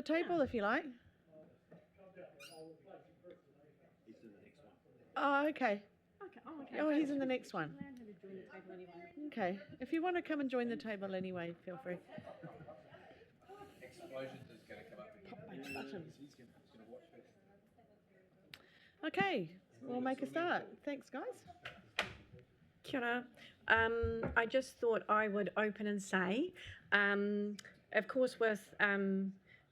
table if you like. He's in the next one. Oh, okay. Okay. Oh, he's in the next one. Allow her to join the table anyway. Okay. If you want to come and join the table anyway, feel free. Explosions is going to come up again. Pop my button. He's going to watch this. Okay, we'll make a start. Thanks, guys. Kia ora. I just thought I would open and say, of course, with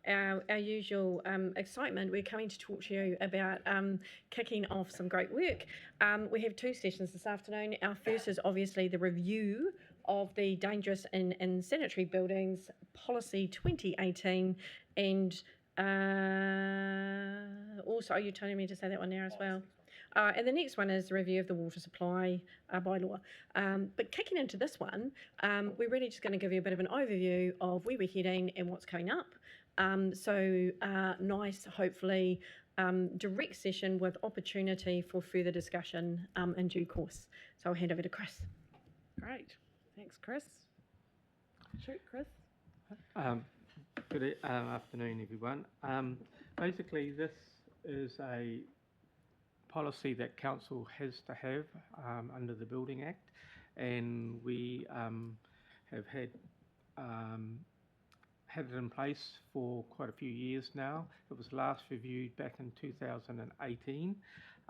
our usual excitement, we're coming to talk to you about kicking off some great work. We have two sessions this afternoon. Our first is obviously the review of the Dangerous and Insanitary Buildings Policy 2018, and also, are you telling me to say that one now as well? And the next one is the review of the Water Supply Bylaw. But kicking into this one, we're really just going to give you a bit of an overview of where we're heading and what's coming up. Nice, hopefully, direct session with opportunity for further discussion in due course. So I'll hand over to Chris. Great. Thanks, Chris. Shoot, Chris. Good afternoon, everyone. Basically, this is a policy that council has to have under the Building Act, and we have had it in place for quite a few years now. It was last reviewed back in 2018,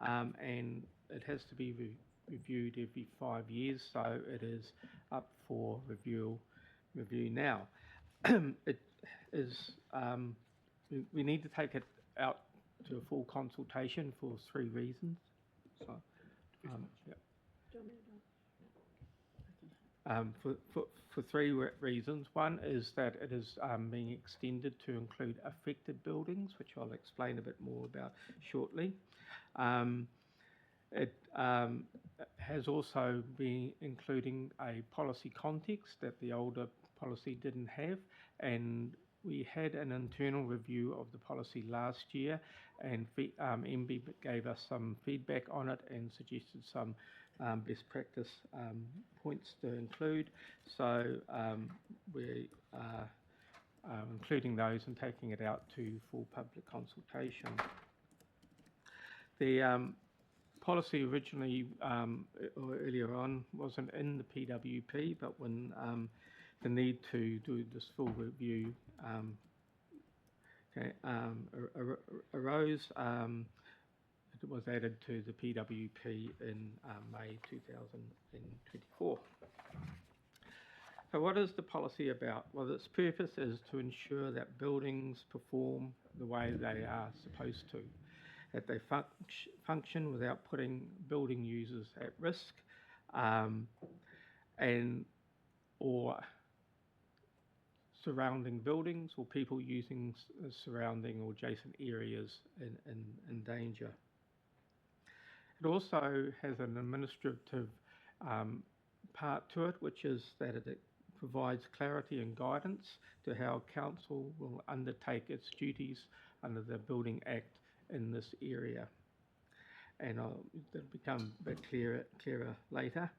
and it has to be reviewed every 5 years, so it is up for review now. It is we need to take it out to a full consultation for 3 reasons. So, for 3 reasons. One is that it is being extended to include affected buildings, which I'll explain a bit more about shortly. It has also been including a policy context that the older policy didn't have, and we had an internal review of the policy last year, and MB gave us some feedback on it and suggested some best practice points to include. So we are including those and taking it out to full public consultation. The policy originally, or earlier on, wasn't in the PWP, but when the need to do this full review arose, it was added to the PWP in May 2024. So what is the policy about? Well, its purpose is to ensure that buildings perform the way they are supposed to, that they function without putting building users at risk, or surrounding buildings or people using surrounding or adjacent areas in danger. It also has an administrative part to it, which is that it provides clarity and guidance to how council will undertake its duties under the Building Act in this area. And it'll become a bit clearer later.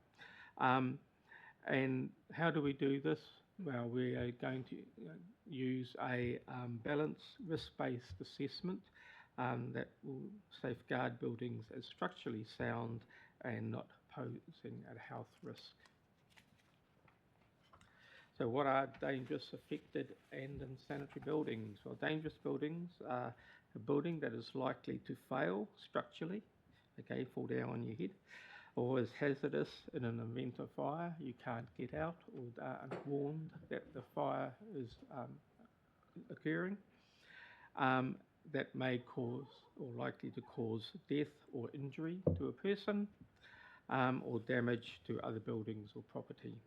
And how do we do this? Well, we are going to use a balanced risk-based assessment that will safeguard buildings as structurally sound and not posing a health risk. So what are dangerous, affected and insanitary buildings? Well, dangerous buildings are a building that is likely to fail structurally, okay, fall down on your head, or is hazardous in an event of fire. You can't get out or are warned that the fire is occurring. That may cause or likely to cause death or injury to a person, or damage to other buildings or property.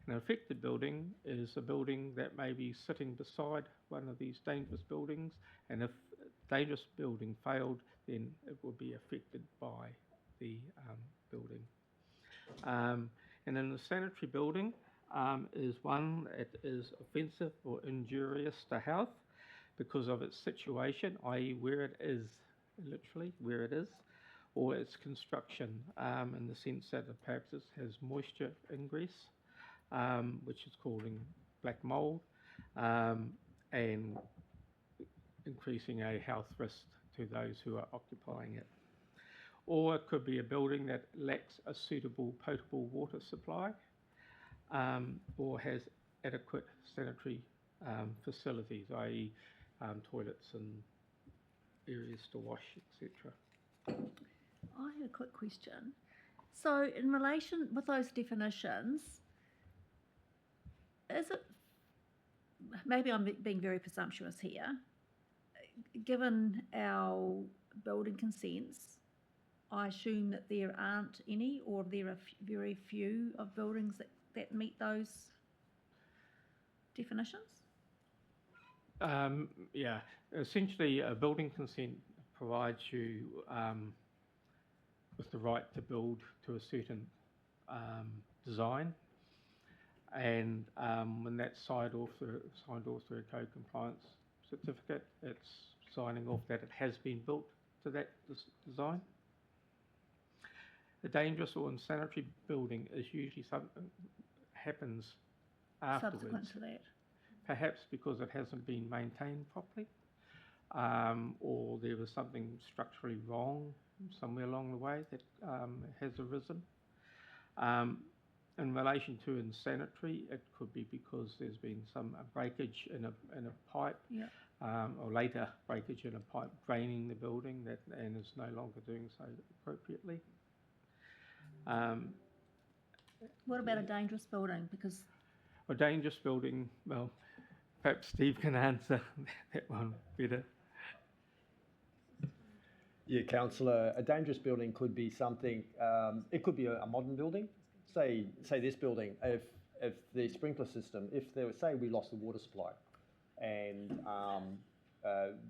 An affected building is a building that may be sitting beside one of these dangerous buildings, and if a dangerous building failed, then it will be affected by the building. And an insanitary building is one that is offensive or injurious to health because of its situation, i.e. where it is, literally where it is, or its construction, in the sense that perhaps it has moisture ingress, which is causing black mould, and increasing a health risk to those who are occupying it. Or it could be a building that lacks a suitable potable water supply, or has adequate sanitary facilities, i.e. Toilets and areas to wash, etc. I had a quick question. So, in relation with those definitions, is it, maybe I'm being very presumptuous here, given our building consents, I assume that there aren't any, or there are very few of buildings that meet those definitions? Yeah, essentially a building consent provides you with the right to build to a certain design, and when that's signed off through a code compliance certificate, it's signing off that it has been built to that design. A dangerous or unsanitary building is usually something happens afterwards. Subsequent to that. Perhaps because it hasn't been maintained properly, or there was something structurally wrong somewhere along the way that has arisen. In relation to insanitary, it could be because there's been some breakage in a pipe, Yeah. Or later breakage in a pipe draining the building and is no longer doing so appropriately. What about a dangerous building? Because A dangerous building, well, perhaps Steve can answer that one better. Yeah, councillor, a dangerous building could be something, it could be a modern building. Say this building, if the sprinkler system, if there was, say we lost the water supply and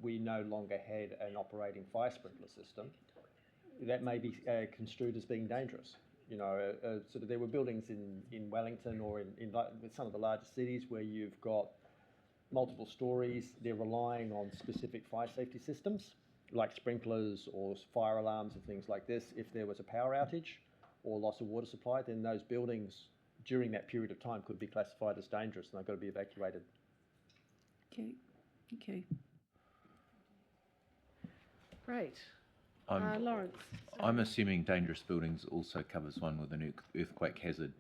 we no longer had an operating fire sprinkler system, that may be construed as being dangerous. You know, sort of there were buildings in Wellington or in some of the larger cities where you've got multiple stories. They're relying on specific fire safety systems like sprinklers or fire alarms and things like this. If there was a power outage or loss of water supply, then those buildings during that period of time could be classified as dangerous and they've got to be evacuated. okay, okay. Great. I'm, Lawrence. I'm assuming dangerous buildings also covers one with an earthquake hazard.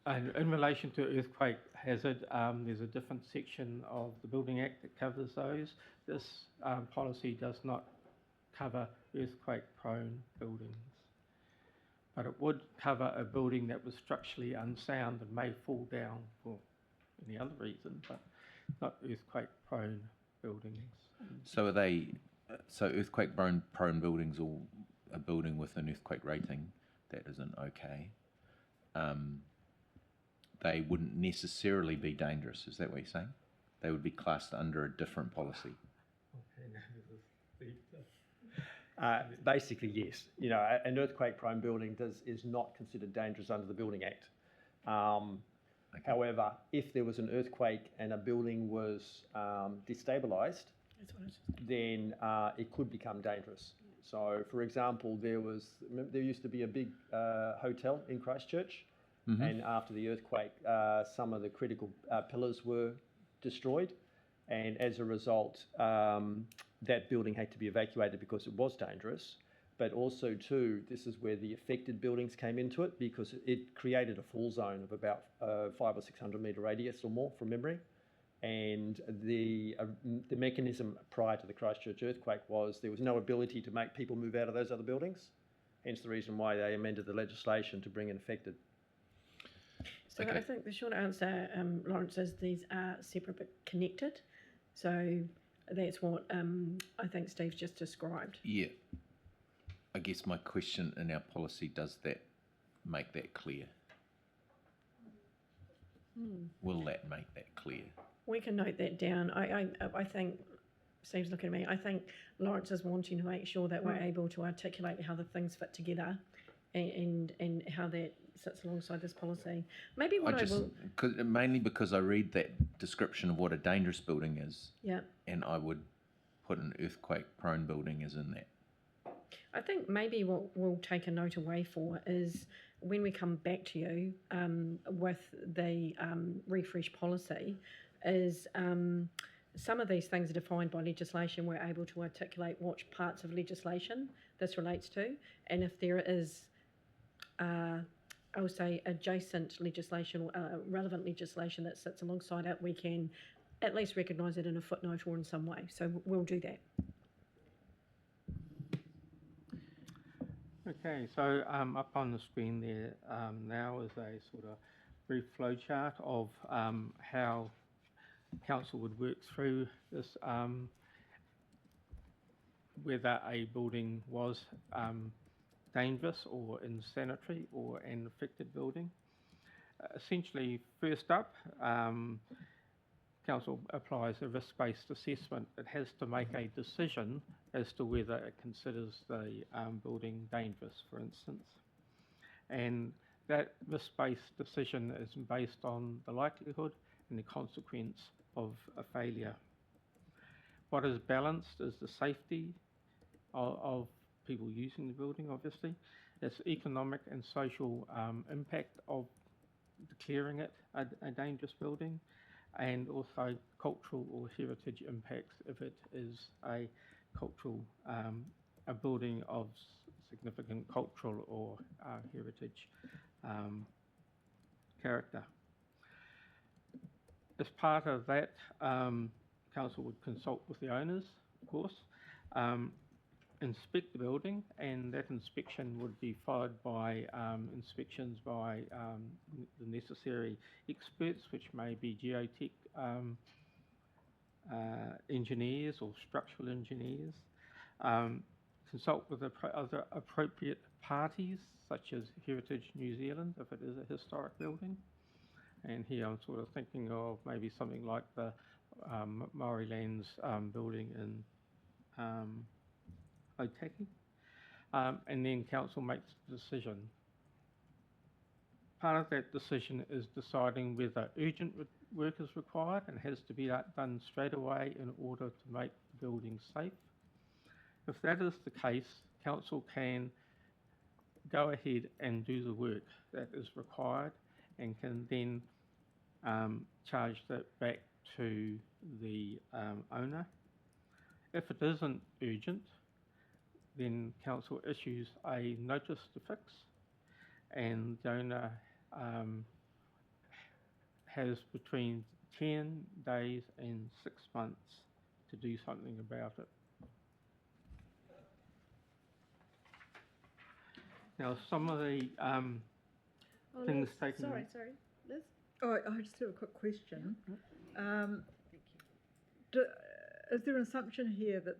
And in relation to earthquake hazard, there's a different section of the Building Act that covers those. This policy does not cover earthquake-prone buildings, but it would cover a building that was structurally unsound and may fall down for any other reason, but not earthquake-prone buildings. So are they, so earthquake-prone buildings or a building with an earthquake rating, that isn't okay. They wouldn't necessarily be dangerous, is that what you're saying? They would be classed under a different policy. Basically, yes. You know, an earthquake-prone building is not considered dangerous under the Building Act. Okay. However, if there was an earthquake and a building was destabilised, then it could become dangerous. So, for example, there used to be a big hotel in Christchurch, and after the earthquake, some of the critical pillars were destroyed, and as a result, that building had to be evacuated because it was dangerous. But also, too, this is where the affected buildings came into it because it created a fall zone of about 500 or 600 metre radius or more from memory. And the mechanism prior to the Christchurch earthquake was there was no ability to make people move out of those other buildings, hence the reason why they amended the legislation to bring in affected. So Okay. I think the short answer, Lawrence, is these are separate but connected. So that's what I think Steve's just described. Yeah. I guess my question in our policy, does that make that clear? Will that make that clear? We can note that down. I think Steve's looking at me. I think Lawrence is wanting to make sure that we're able to articulate how the things fit together and how that sits alongside this policy. Maybe what mainly because I read that description of what a dangerous building is, yeah. and I would put an earthquake-prone building as in that. I think maybe what we'll take a note away for is when we come back to you with the refresh policy is some of these things are defined by legislation. We're able to articulate what parts of legislation this relates to, and if there is, I would say, adjacent legislation, relevant legislation that sits alongside it, we can at least recognise it in a footnote or in some way. So we'll do that. Okay, so up on the screen there now is a sort of brief flowchart of how council would work through this, whether a building was dangerous or insanitary or an affected building. Essentially, first up, council applies a risk-based assessment. It has to make a decision as to whether it considers the building dangerous, for instance. And that risk-based decision is based on the likelihood and the consequence of a failure. What is balanced is the safety of people using the building, obviously. Its economic and social impact of declaring it a dangerous building, and also cultural or heritage impacts if it is a cultural, a building of significant cultural or heritage character. As part of that, council would consult with the owners, of course, inspect the building, and that inspection would be followed by inspections by the necessary experts, which may be geotech engineers or structural engineers. Consult with other appropriate parties, such as Heritage New Zealand, if it is a historic building. And here I'm sort of thinking of maybe something like the Maori Lands building in Otaki, and then council makes the decision. Part of that decision is deciding whether urgent work is required and has to be done straight away in order to make the building safe. If that is the case, council can go ahead and do the work that is required and can then charge that back to the owner. If it isn't urgent, then council issues a notice to fix, and the owner has between 10 days and 6 months to do something about it. Now, some of the things taken... Sorry, Liz? Oh, I just have a quick question. Thank you. Is there an assumption here that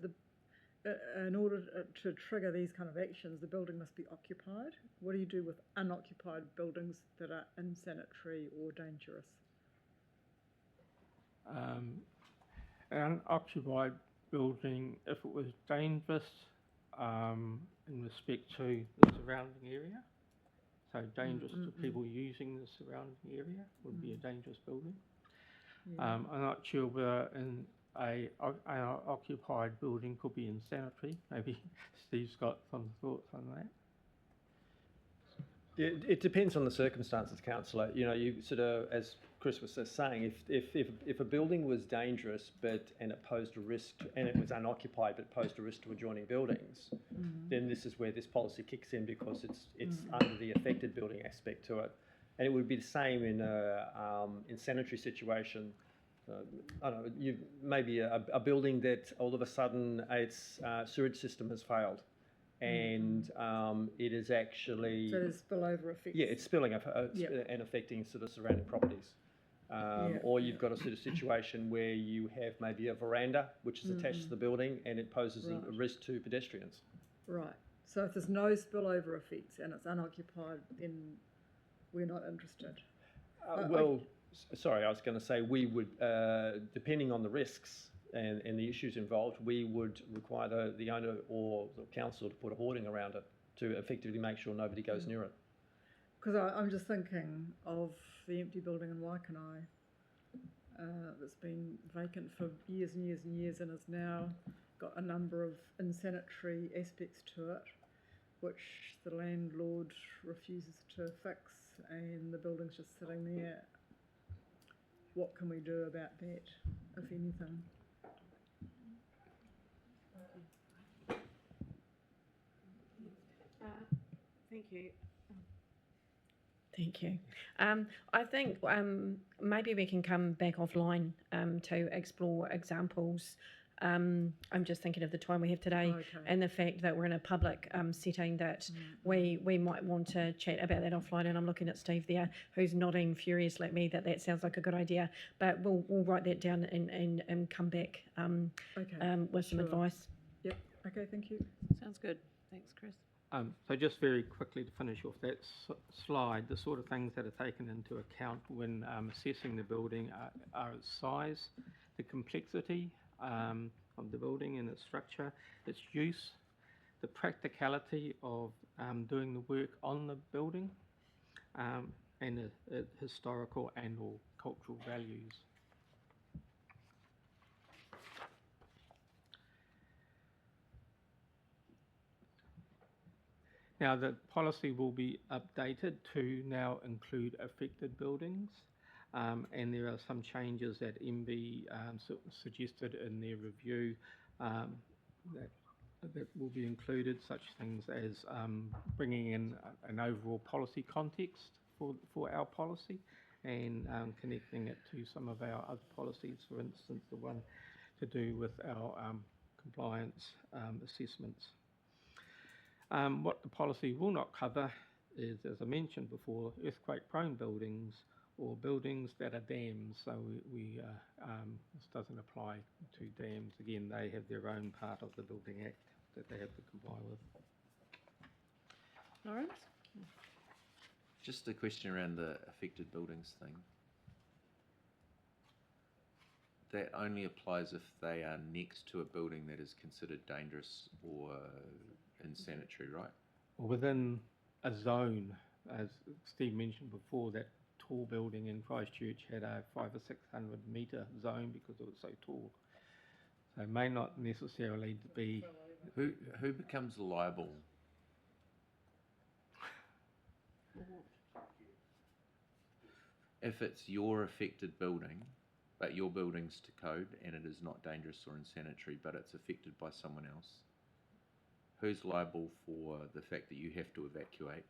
in order to trigger these kind of actions, the building must be occupied? What do you do with unoccupied buildings that are insanitary or dangerous? An unoccupied building, if it was dangerous in respect to the surrounding area, so dangerous to people using the surrounding area, would be a dangerous building. Yeah. I'm not sure whether in an occupied building could be insanitary. Maybe Steve's got some thoughts on that. It depends on the circumstances, councillor. You know, you sort of, as Chris was just saying, if a building was dangerous and it posed a risk, and it was unoccupied but posed a risk to adjoining buildings, then this is where this policy kicks in, because it's under the affected building aspect to it, and it would be the same in a sanitary situation. I don't know, maybe a building that all of a sudden its sewage system has failed, and it is actually... So there's spillover effects. Yeah, it's spilling and affecting sort of surrounding properties. Or you've got a sort of situation where you have maybe a veranda which is attached to the building, and it poses a risk to pedestrians. Right. So if there's no spillover effects and it's unoccupied, then we're not interested. Sorry, I was going to say we would, depending on the risks and the issues involved, we would require the owner or the council to put a hoarding around it to effectively make sure nobody goes near it. Because I'm just thinking of the empty building in Waikanae that's been vacant for years and years and years, and has now got a number of insanitary aspects to it, which the landlord refuses to fix, and the building's just sitting there. What can we do about that, if anything? Thank you. Thank you. I think maybe we can come back offline to explore examples. I'm just thinking of the time we have today Okay. and the fact that we're in a public setting that we might want to chat about that offline. And I'm looking at Steve there, who's nodding furiously at me that sounds like a good idea. But we'll write that down and come back Okay. with some Sure. advice. Yep. Okay. Thank you. Sounds good. Thanks, Chris. So just very quickly to finish off that slide, the sort of things that are taken into account when assessing the building are its size, the complexity of the building and its structure, its use, the practicality of doing the work on the building, and the historical and or cultural values. Now, the policy will be updated to now include affected buildings, and there are some changes that MB suggested in their review that will be included, such things as bringing in an overall policy context for our policy and connecting it to some of our other policies, for instance, the one to do with our compliance assessments. What the policy will not cover is, as I mentioned before, earthquake-prone buildings or buildings that are dams. So this doesn't apply to dams. Again, they have their own part of the Building Act that they have to comply with. Lawrence? Just a question around the affected buildings thing. That only applies if they are next to a building that is considered dangerous or insanitary, right? Within a zone, as Steve mentioned before, that tall building in Christchurch had a 500 or 600 metre zone because it was so tall. So it may not necessarily be. Who becomes liable? If it's your affected building, but your building's to code and it is not dangerous or insanitary, but it's affected by someone else, who's liable for the fact that you have to evacuate?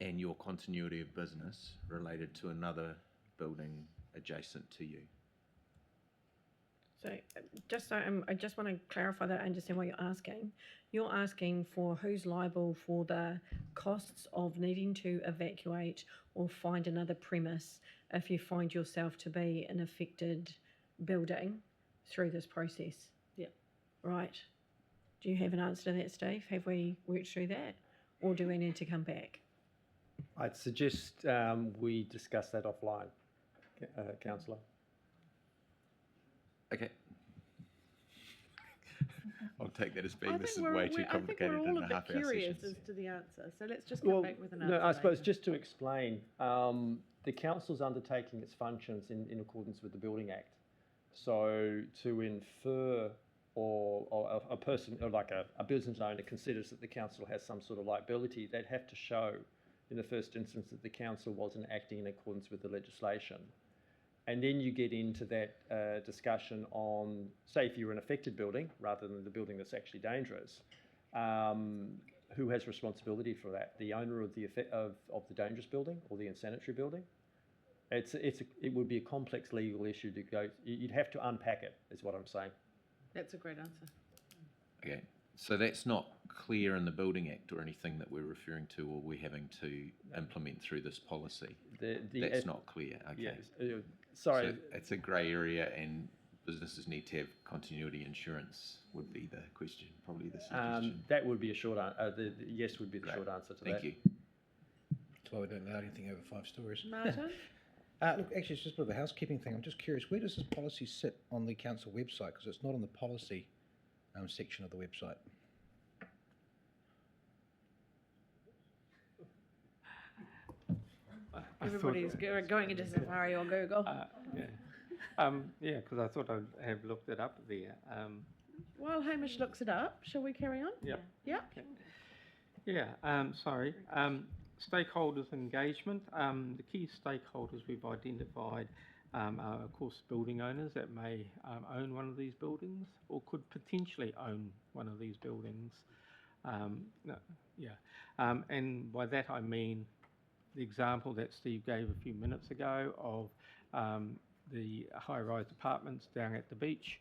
And your continuity of business related to another building adjacent to you. So I just want to clarify that I understand what you're asking. You're asking for who's liable for the costs of needing to evacuate or find another premise if you find yourself to be an affected building through this process. Yeah. Right. Do you have an answer to that, Steve? Have we worked through that? Or do we need to come back? I'd suggest we discuss that offline, Councillor. Okay. I'll take that as being I this think is way too I think complicated we're all in a a bit half-hour curious session. as to the answer. So let's just come back with an answer. No, I suppose later. just to explain, the council's undertaking its functions in accordance with the Building Act. So to infer or a person or like a business owner considers that the council has some sort of liability, they'd have to show in the first instance that the council wasn't acting in accordance with the legislation. And then you get into that discussion on, say, if you're an affected building rather than the building that's actually dangerous, who has responsibility for that? The owner of the dangerous building or the insanitary building? It would be a complex legal issue to go. You'd have to unpack it, is what I'm saying. That's a great answer. Okay, so that's not clear in the Building Act or anything that we're referring to or we're having to implement through this policy. That's not clear, okay. Yes, sorry. So it's a grey area and businesses need to have continuity insurance would be the question, probably the suggestion. That would be a short answer. The yes would be the Great. short answer to Thank that. you. That's why we don't allow anything over 5 stories. Martin? Look, actually, it's just a bit of a housekeeping thing. I'm just curious, where does this policy sit on the council website? Because it's not on the policy section of the website. Everybody's going into Safari or Google. Yeah, because I thought I'd have looked it up there. While Hamish looks it up, shall we carry on? Yeah. Yeah. Yeah, sorry. Stakeholders engagement. The key stakeholders we've identified are, of course, building owners that may own one of these buildings or could potentially own one of these buildings. And by that I mean the example that Steve gave a few minutes ago of the high-rise apartments down at the beach.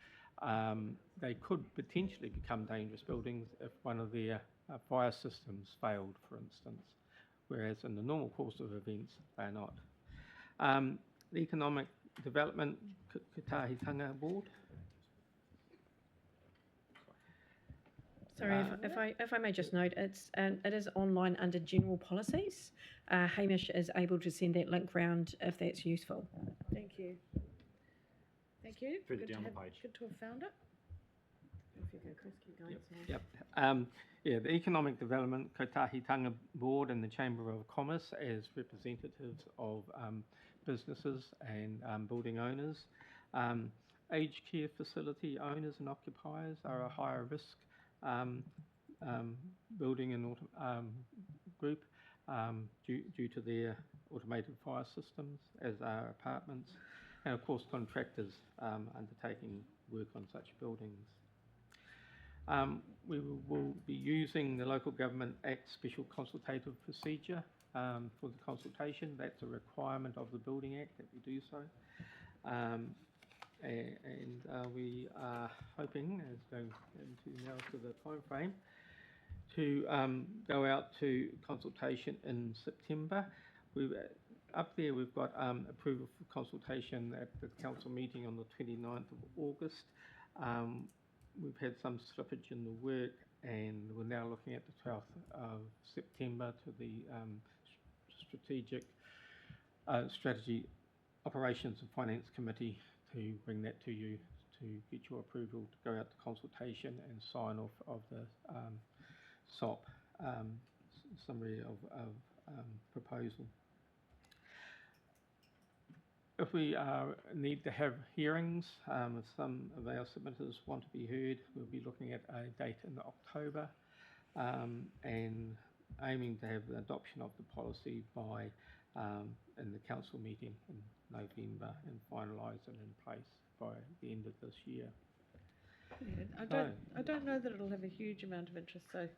They could potentially become dangerous buildings if one of their fire systems failed, for instance, whereas in the normal course of events, they're not. The Economic Development Kotahitanga Board. Sorry, if I may just note, it is online under general policies. Hamish is able to send that link round if that's useful. Thank you. Thank you. Further Good down to the page. Good to have found it. Off you go, Chris. Keep going. Yep. The Economic Development Kotahitanga Board and the Chamber of Commerce as representatives of businesses and building owners. Aged care facility owners and occupiers are a higher risk building and group due to their automated fire systems, as are apartments, and of course contractors undertaking work on such buildings. We will be using the Local Government Act Special Consultative Procedure for the consultation. That's a requirement of the Building Act that we do so. We are hoping, as going into now to the time frame, to go out to consultation in September. Up there we've got approval for consultation at the council meeting on the 29th of August. We've had some slippage in the work, and we're now looking at the 12th of September to the Strategy Operations and Finance Committee to bring that to you to get your approval to go out to consultation and sign off of the SOP summary of proposal. If we need to have hearings, if some of our submitters want to be heard, we'll be looking at a date in October and aiming to have the adoption of the policy by in the council meeting in November and finalise it in place by the end of this year. Yeah, I don't know that it'll have a huge amount of interest. So,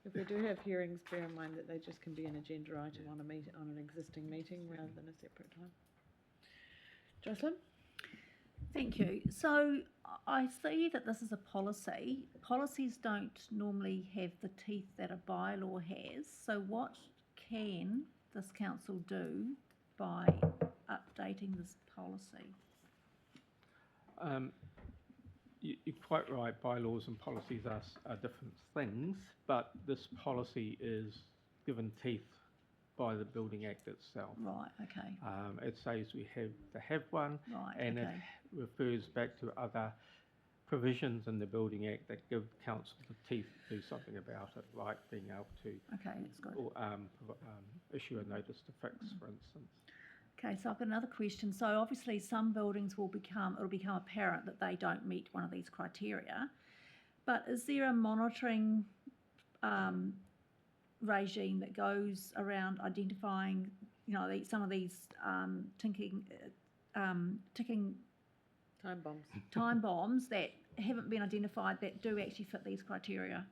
if we do have hearings, bear in mind that they just can be an agenda item on an existing meeting rather than a separate time. Jocelyn? Thank you. So I see that this is a policy. Policies don't normally have the teeth that a bylaw has. So what can this council do by updating this policy? You're quite right, bylaws and policies are different things, but this policy is given teeth by the Building Act itself. Right, okay. It says we have to have one, Right, and okay. it refers back to other provisions in the Building Act that give council the teeth to do something about it, like being able to Okay, that's good. or, issue a notice to fix, for instance. Okay, so I've got another question. So obviously some buildings it'll become apparent that they don't meet one of these criteria, but is there a monitoring regime that goes around identifying, some of these ticking Time bombs. that haven't been identified that do actually fit these criteria,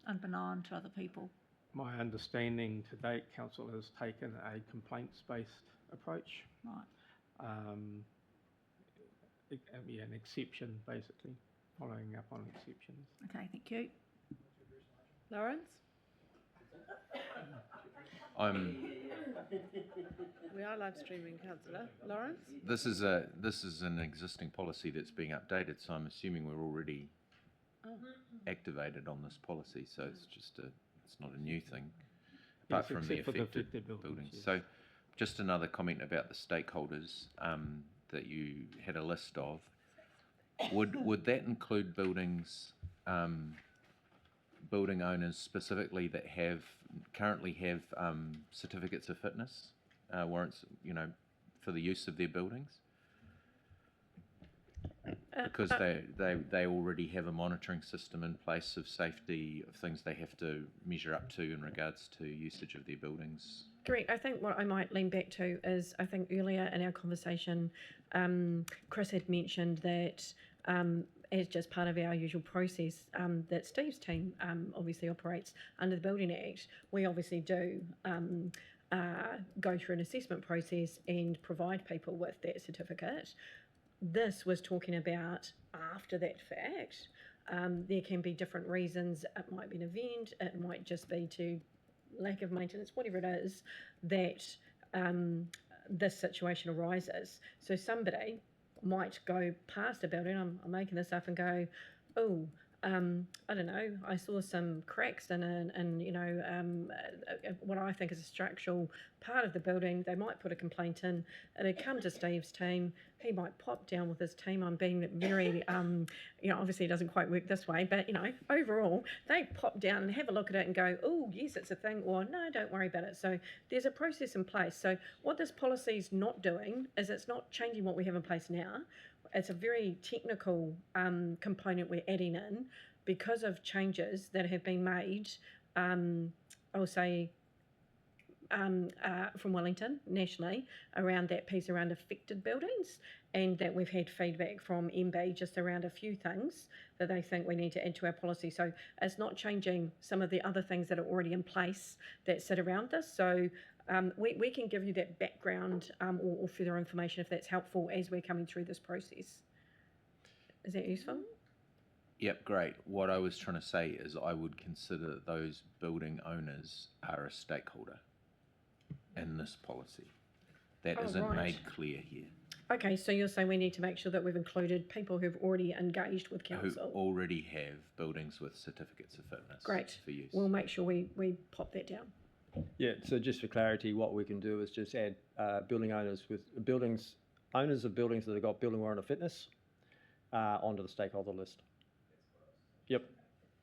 unbeknown to other people? My understanding to date, council has taken a complaints-based approach. Right. An exception, basically, following up on exceptions. Okay, thank you. Lawrence? We are live streaming, councillor. Lawrence? This is an existing policy that's being updated, so I'm assuming we're already activated on this policy. So it's not a new thing, apart from the affected buildings. Yes. So, just another comment about the stakeholders that you had a list of. Would that include buildings? Building owners specifically that currently have certificates of fitness, warrants, for the use of their buildings? Because they already have a monitoring system in place of safety, of things they have to measure up to in regards to usage of their buildings. Correct. I think what I might lean back to is, I think earlier in our conversation, Chris had mentioned that as just part of our usual process that Steve's team obviously operates under the Building Act, we obviously do go through an assessment process and provide people with that certificate. This was talking about after that fact. There can be different reasons. It might be an event, it might just be to lack of maintenance, whatever it is, that this situation arises. So somebody might go past a building, I'm making this up, and go, oh, I don't know, I saw some cracks in what I think is a structural part of the building. They might put a complaint in. It'd come to Steve's team. He might pop down with his team. I'm being very, obviously it doesn't quite work this way, but, overall, they pop down and have a look at it and go, oh, yes, it's a thing, or no, don't worry about it. So there's a process in place. So what this policy is not doing is it's not changing what we have in place now. It's a very technical component we're adding in because of changes that have been made, I'll say, from Wellington nationally around that piece around affected buildings, and that we've had feedback from MB just around a few things that they think we need to add to our policy. So it's not changing some of the other things that are already in place that sit around this. So we can give you that background or further information if that's helpful as we're coming through this process. Is that useful? Yep, great. What I was trying to say is I would consider those building owners are a stakeholder in this policy. That isn't made clear here. Okay, so you're saying we need to make sure that we've included people who've already engaged with council. Who already have buildings with certificates of fitness for use. We'll make sure we pop that down. Yeah, so just for clarity, what we can do is just add owners of buildings that have got building warrant of fitness onto the stakeholder list. Yep,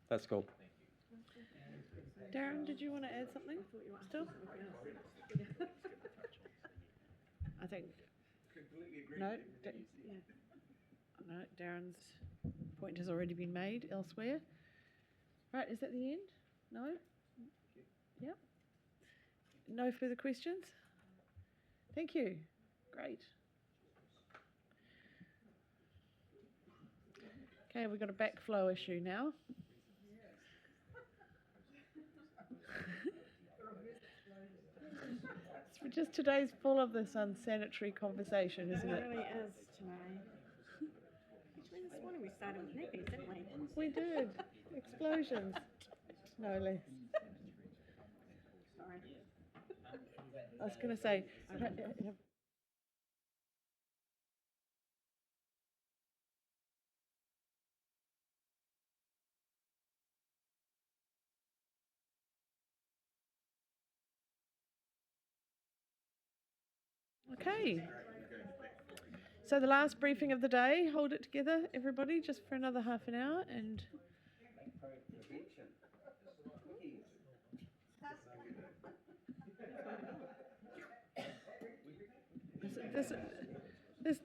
that's cool. Darren, did you want to add something still? I think. No, no, Darren's point has already been made elsewhere. Right, is that the end? No? Yep. No further questions? Thank you. Great. Okay, we've got a backflow issue now. Just today's full of this unsanitary conversation, isn't it? It really is today. Actually, this morning we started with nappies, didn't we? We did. Explosions, no less. Sorry. I was going to say, okay. So the last briefing of the day, hold it together, everybody, just for another half an hour, and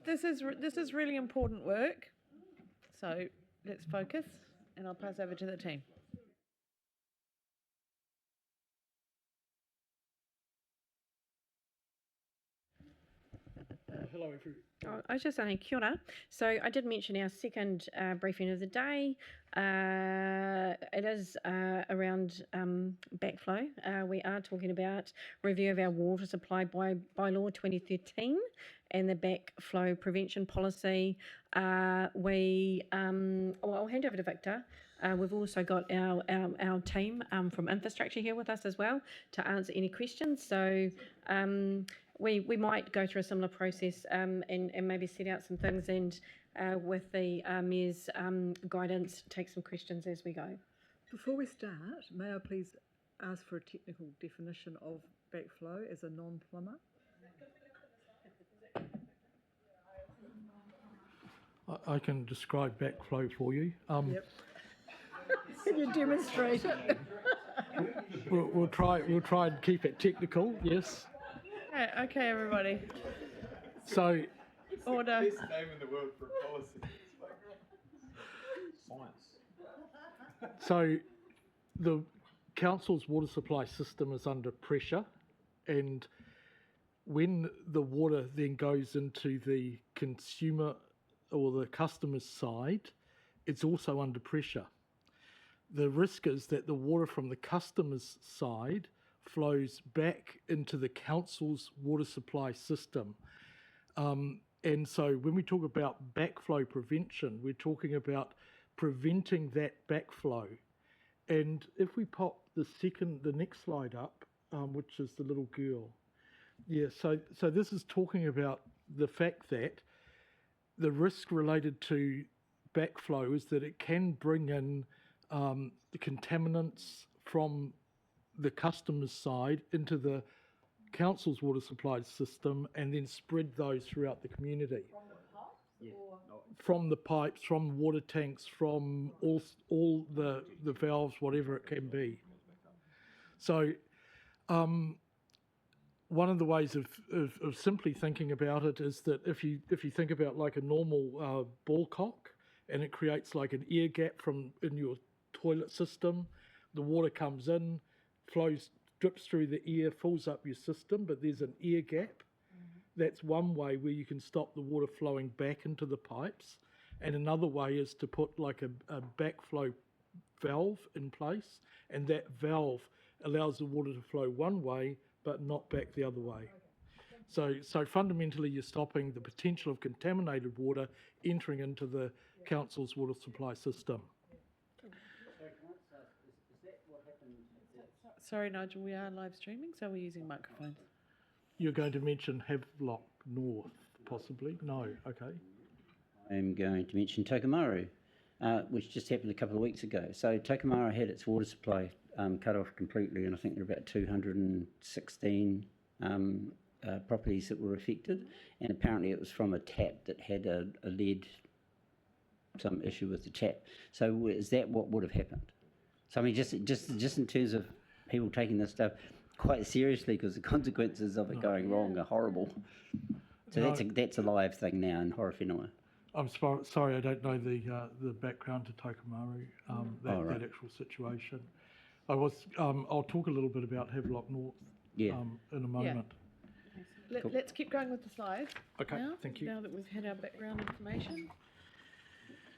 this is really important work. So let's focus, and I'll pass over to the team. Hello, everyone. I was just saying, kia ora. So I did mention our second briefing of the day. It is around backflow. We are talking about review of our Water Supply Bylaw 2013 and the Backflow Prevention Policy. I'll hand over to Victor. We've also got our team from infrastructure here with us as well to answer any questions. So we might go through a similar process and maybe set out some things and with the Mayor's guidance, take some questions as we go. Before we start, may I please ask for a technical definition of backflow as a non-plumber? I can describe backflow for you. Yep. Can you demonstrate it? We'll try and keep it technical. Yes. Okay, everybody. So. Order. Best name in the world for a policy. So the council's water supply system is under pressure, and when the water then goes into the consumer or the customer's side, it's also under pressure. The risk is that the water from the customer's side flows back into the council's water supply system. And so when we talk about backflow prevention, we're talking about preventing that backflow. And if we pop the next slide up, which is the little girl. Yeah, so this is talking about the fact that the risk related to backflow is that it can bring in the contaminants from the customer's side into the council's water supply system and then spread those throughout the community. From the pipes, from water tanks, from all the valves, whatever it can be. So one of the ways of simply thinking about it is that if you think about like a normal ball cock, and it creates like an air gap in your toilet system, the water comes in, drips through the air, fills up your system, but there's an air gap. That's one way where you can stop the water flowing back into the pipes. And another way is to put like a backflow valve in place, and that valve allows the water to flow one way, but not back the other way. So fundamentally, you're stopping the potential of contaminated water entering into the council's water supply system. Sorry, Nigel, we are live streaming, so we're using microphones. You're going to mention Havelock North, possibly? No, okay. I'm going to mention Tokomaru, which just happened a couple of weeks ago. So Tokomaru had its water supply cut off completely, and I think there were about 216 properties that were affected, and apparently it was from a tap that had a lead, some issue with the tap. So is that what would have happened? So I mean, just in terms of people taking this stuff quite seriously, because the consequences of it going wrong are horrible. So that's a live thing now in Horowhenua. I'm sorry, I don't know the background to Tokomaru, that actual situation. I'll talk a little bit about Havelock North in a moment. Cool. Let's keep going with the slides. Okay, now, thank you. Now that we've had our background information.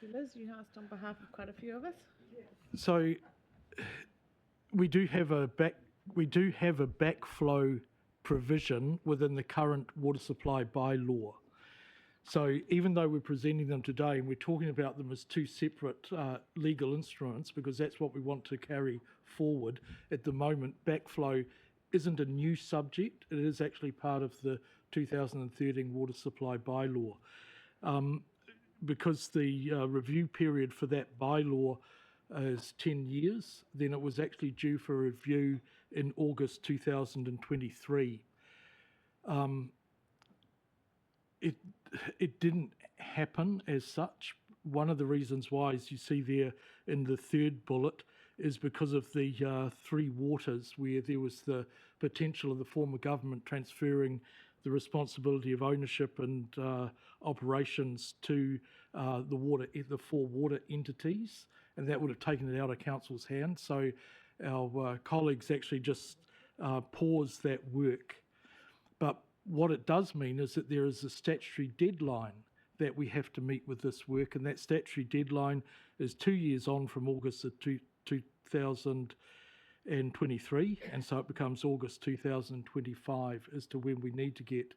Liz, you asked on behalf of quite a few of us. So we do have a backflow provision within the current Water Supply Bylaw. So even though we're presenting them today and we're talking about them as two separate legal instruments, because that's what we want to carry forward at the moment, backflow isn't a new subject. It is actually part of the 2013 Water Supply Bylaw. Because the review period for that bylaw is 10 years, then it was actually due for review in August 2023. It didn't happen as such. One of the reasons why, as you see there in the third bullet, is because of the three waters, where there was the potential of the former government transferring the responsibility of ownership and operations to the four water entities, and that would have taken it out of council's hands. So our colleagues actually just paused that work. But what it does mean is that there is a statutory deadline that we have to meet with this work, and that statutory deadline is 2 years on from August of 2023, and so it becomes August 2025 as to when we need to get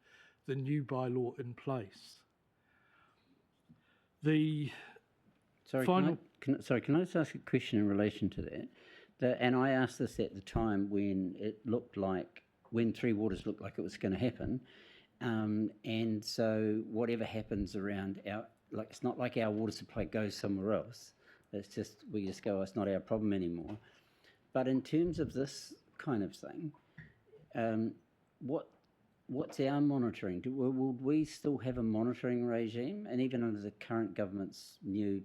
the new bylaw in place. Can I just ask a question in relation to that? And I asked this at the time when Three Waters looked like it was going to happen. And so whatever happens around it's not like our water supply goes somewhere else. We just go, it's not our problem anymore. But in terms of this kind of thing, what's our monitoring? Will we still have a monitoring regime? And even under the current government's new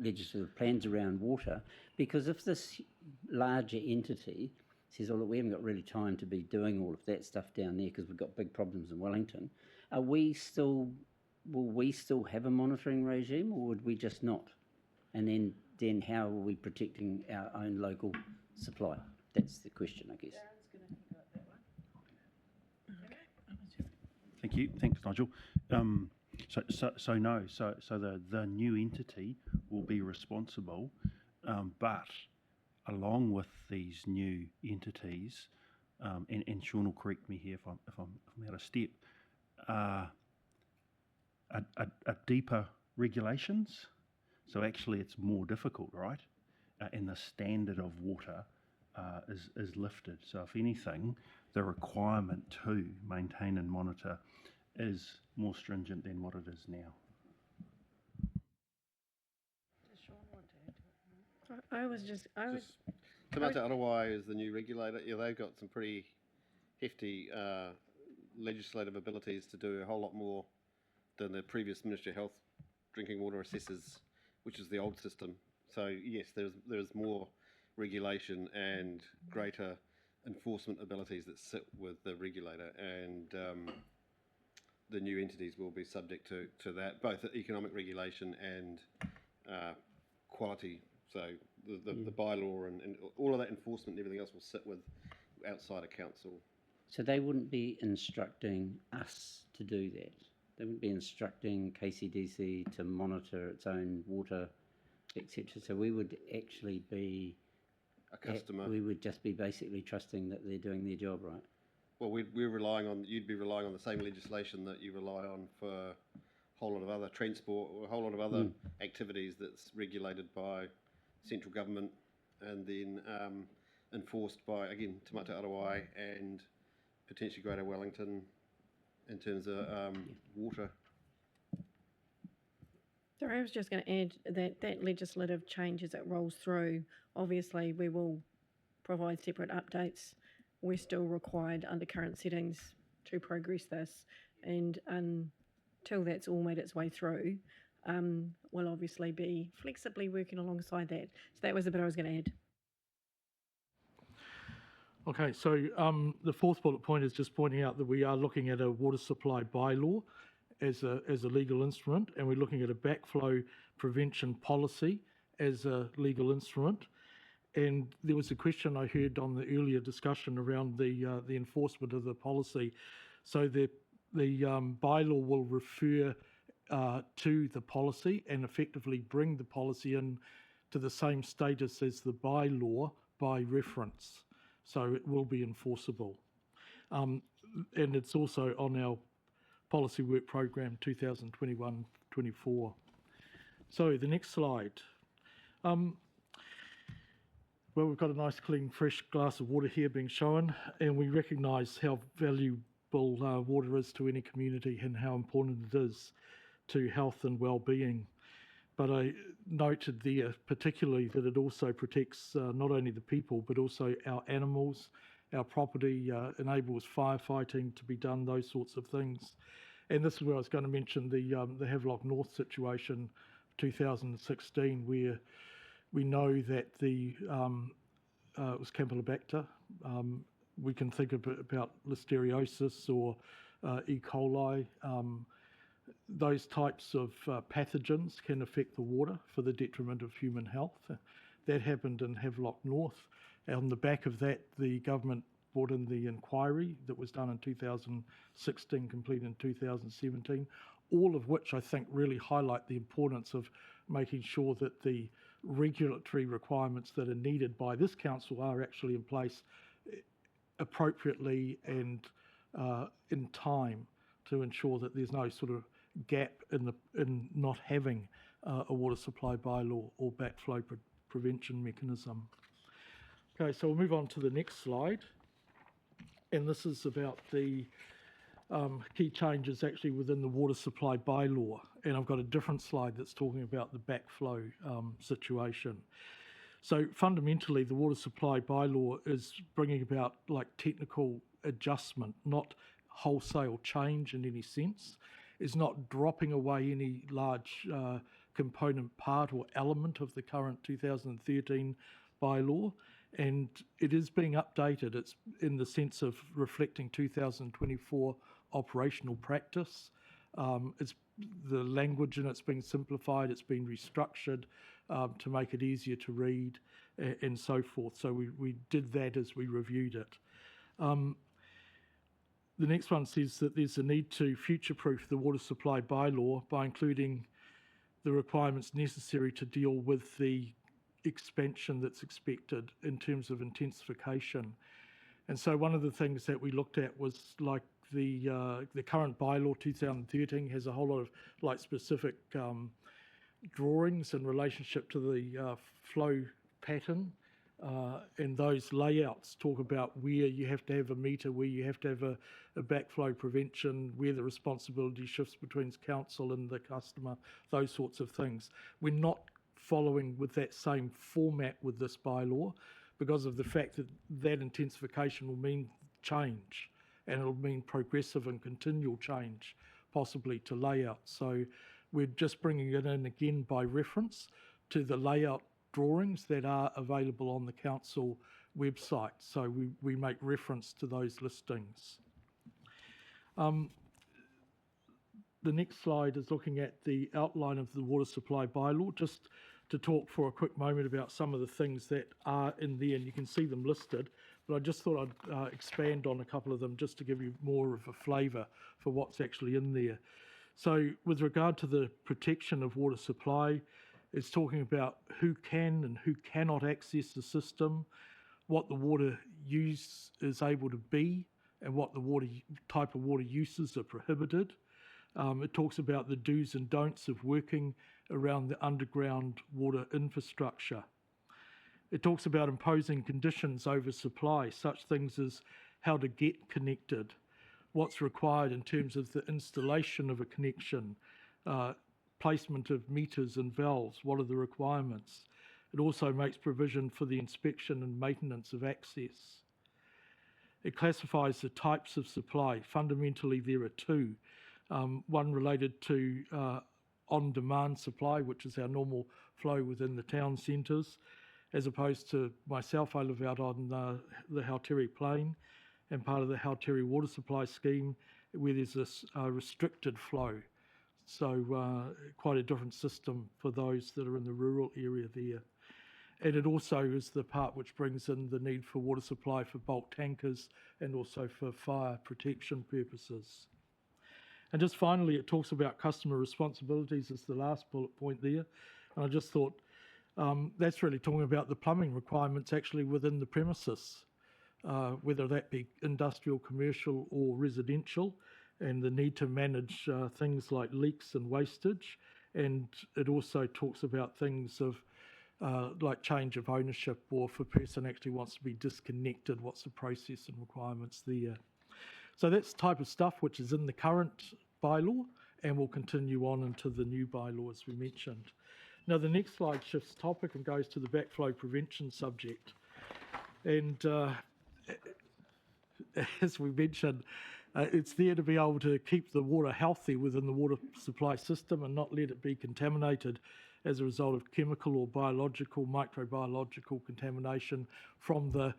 legislative plans around water, because if this larger entity says, oh, look, we haven't got really time to be doing all of that stuff down there because we've got big problems in Wellington, will we still have a monitoring regime, or would we just not? And then how are we protecting our own local supply? That's the question, I guess. Thank you. Thanks, Nigel. So the new entity will be responsible, but along with these new entities, and Sean will correct me here if I'm out of step, are deeper regulations. So actually, it's more difficult, right? And the standard of water is lifted. So if anything, the requirement to maintain and monitor is more stringent than what it is now. Does Sean want to add to it? I was Te Mate Arawai is the new regulator. Yeah, they've got some pretty hefty legislative abilities to do a whole lot more than the previous Ministry of Health drinking water assessors, which is the old system. So yes, there's more regulation and greater enforcement abilities that sit with the regulator, and the new entities will be subject to that, both economic regulation and quality. So the bylaw and all of that enforcement and everything else will sit with outside of council. So they wouldn't be instructing us to do that. They wouldn't be instructing KCDC to monitor its own water, etc. So we would actually be A customer. We would just be basically trusting that they're doing their job right. Well, you'd be relying on the same legislation that you rely on for a whole lot of other transport, or a whole lot of other activities that's regulated by central government and then enforced by, again, Te Mate Arawai and potentially Greater Wellington in terms of water. Sorry, I was just going to add that legislative change as it rolls through, obviously we will provide separate updates. We're still required under current settings to progress this, and until that's all made its way through, we'll obviously be flexibly working alongside that. So that was the bit I was going to add. Okay, so the fourth bullet point is just pointing out that we are looking at a water supply bylaw as a legal instrument, and we're looking at a backflow prevention policy as a legal instrument. And there was a question I heard on the earlier discussion around the enforcement of the policy. So the bylaw will refer to the policy and effectively bring the policy in to the same status as the bylaw by reference. So it will be enforceable. And it's also on our policy work program 2021-24. So the next slide. Well, we've got a nice, clean, fresh glass of water here being shown, and we recognise how valuable water is to any community and how important it is to health and well-being. But I noted there particularly that it also protects not only the people, but also our animals, our property, enables firefighting to be done, those sorts of things. And this is where I was going to mention the Havelock North situation, 2016, where we know that it was Campylobacter. We can think about listeriosis or E. coli. Those types of pathogens can affect the water for the detriment of human health. That happened in Havelock North. On the back of that, the government brought in the inquiry that was done in 2016, completed in 2017, all of which I think really highlight the importance of making sure that the regulatory requirements that are needed by this council are actually in place appropriately and in time to ensure that there's no sort of gap in not having a water supply bylaw or backflow prevention mechanism. Okay, so we'll move on to the next slide. And this is about the key changes actually within the water supply bylaw. And I've got a different slide that's talking about the backflow situation. So fundamentally, the water supply bylaw is bringing about like technical adjustment, not wholesale change in any sense. It's not dropping away any large component part or element of the current 2013 bylaw. And it is being updated. It's in the sense of reflecting 2024 operational practice. It's the language in it's been simplified, it's been restructured to make it easier to read and so forth. So we did that as we reviewed it. The next one says that there's a need to future-proof the water supply bylaw by including the requirements necessary to deal with the expansion that's expected in terms of intensification. And so one of the things that we looked at was like the current bylaw 2013 has a whole lot of like specific drawings in relationship to the flow pattern, and those layouts talk about where you have to have a meter, where you have to have a backflow prevention, where the responsibility shifts between council and the customer, those sorts of things. We're not following with that same format with this bylaw because of the fact that that intensification will mean change, and it'll mean progressive and continual change, possibly to layout. So we're just bringing it in again by reference to the layout drawings that are available on the council website. So we make reference to those listings. The next slide is looking at the outline of the water supply bylaw, just to talk for a quick moment about some of the things that are in there, and you can see them listed, but I just thought I'd expand on a couple of them just to give you more of a flavour for what's actually in there. So with regard to the protection of water supply, it's talking about who can and who cannot access the system, what the water use is able to be, and what the type of water uses are prohibited. It talks about the do's and don'ts of working around the underground water infrastructure. It talks about imposing conditions over supply, such things as how to get connected, what's required in terms of the installation of a connection, placement of meters and valves, what are the requirements. It also makes provision for the inspection and maintenance of access. It classifies the types of supply. Fundamentally, there are two. One related to on-demand supply, which is our normal flow within the town centres, as opposed to myself, I live out on the Hauteri Plain, and part of the Hauteri Water Supply Scheme, where there's this restricted flow. So quite a different system for those that are in the rural area there. And it also is the part which brings in the need for water supply for bulk tankers and also for fire protection purposes. And just finally, it talks about customer responsibilities as the last bullet point there. And I just thought that's really talking about the plumbing requirements actually within the premises, whether that be industrial, commercial or residential, and the need to manage things like leaks and wastage. And it also talks about things of like change of ownership, or if a person actually wants to be disconnected, what's the process and requirements there. So that's the type of stuff which is in the current bylaw and will continue on into the new bylaw as we mentioned. Now the next slide shifts topic and goes to the backflow prevention subject. And as we mentioned, it's there to be able to keep the water healthy within the water supply system and not let it be contaminated as a result of chemical or biological, microbiological contamination from the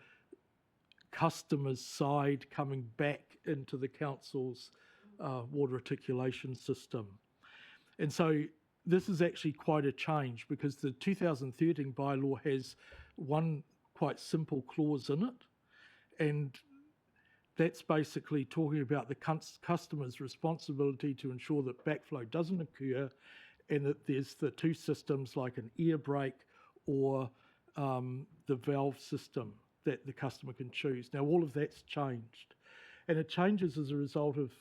customer's side coming back into the council's water reticulation system. And so this is actually quite a change, because the 2013 bylaw has one quite simple clause in it, and that's basically talking about the customer's responsibility to ensure that backflow doesn't occur, and that there's the two systems like an air brake or the valve system that the customer can choose. Now all of that's changed, and it changes as a result of